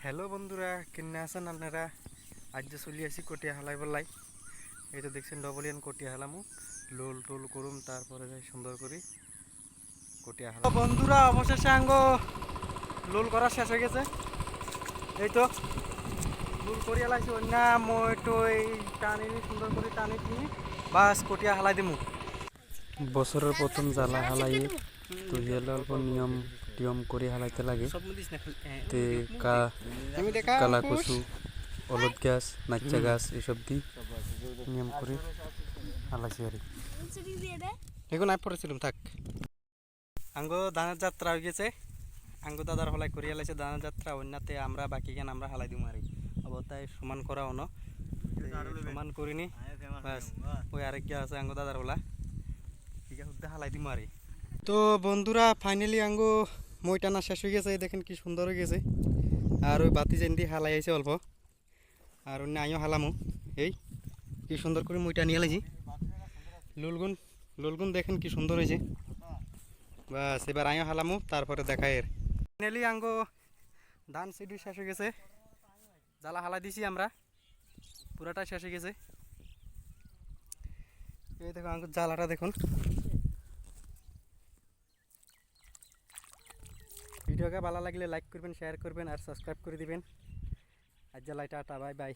Hello বন্ধুরা, কেমনে আছেন আপনারা? আজ যে চলে আসি কটিয়া হালাই বললাই। এই তো দেখছেন ডবলিয়ান কটিয়া হালামু, লোল টোল করুম, তারপরে যাই সুন্দর করি কটিয়া হালাম। বন্ধুরা অবশেষে আঙ্গ লোল করা শেষ হয়ে গেছে। এই তো লোল করিয়া লাইছি, অন্য মই তো এই টানি সুন্দর করে টানি কিনি বাস কটিয়া হালাই দিমু। বছরের প্রথম জ্বালা হালাই তো অল্প নিয়ম টিয়ম করে হালাইতে লাগে। তে কালা কচু, হলুদ গাছ, নাচ্চা গাছ এসব দি নিয়ম করে হালাইছি আর এখন আই পড়েছিলাম থাক। আঙ্গ ধানের যাত্রা হয়ে গেছে, আঙ্গ দাদার হলাই করে হালাইছে ধানের যাত্রা। অন্যতে আমরা বাকি গান আমরা হালাই দিম আর অবতায় সমান করা অন সমান করিনি বাস। ওই আরেক গা আছে আঙ্গ দাদার হলা হালাই দিম আর। তো বন্ধুরা ফাইনালি আঙ্গ মই টানা শেষ হয়ে গেছে, দেখেন কি সুন্দর হয়ে গেছে। আর ওই বাতি যেন দিয়ে হালাই আইছে অল্প, আর অন্য আইও হালামো। এই কি সুন্দর করে মই টানিয়ে লাইছি। লুলগুন লুলগুন দেখেন কি সুন্দর হয়েছে। বাস এবার আইও হালামো, তারপরে দেখায় এর ফাইনালি আঙ্গ ধান সিডি শেষ হয়ে গেছে। জ্বালা হালাই দিছি আমরা, পুরাটাই শেষ হয়ে গেছে। এই দেখো আঙ্গ জ্বালাটা দেখুন। ভিডিওকে ভালো লাগলে লাইক করবেন, শেয়ার করবেন আর সাবস্ক্রাইব করে দিবেন। আজ জ্বালাই টাটা, বাই বাই।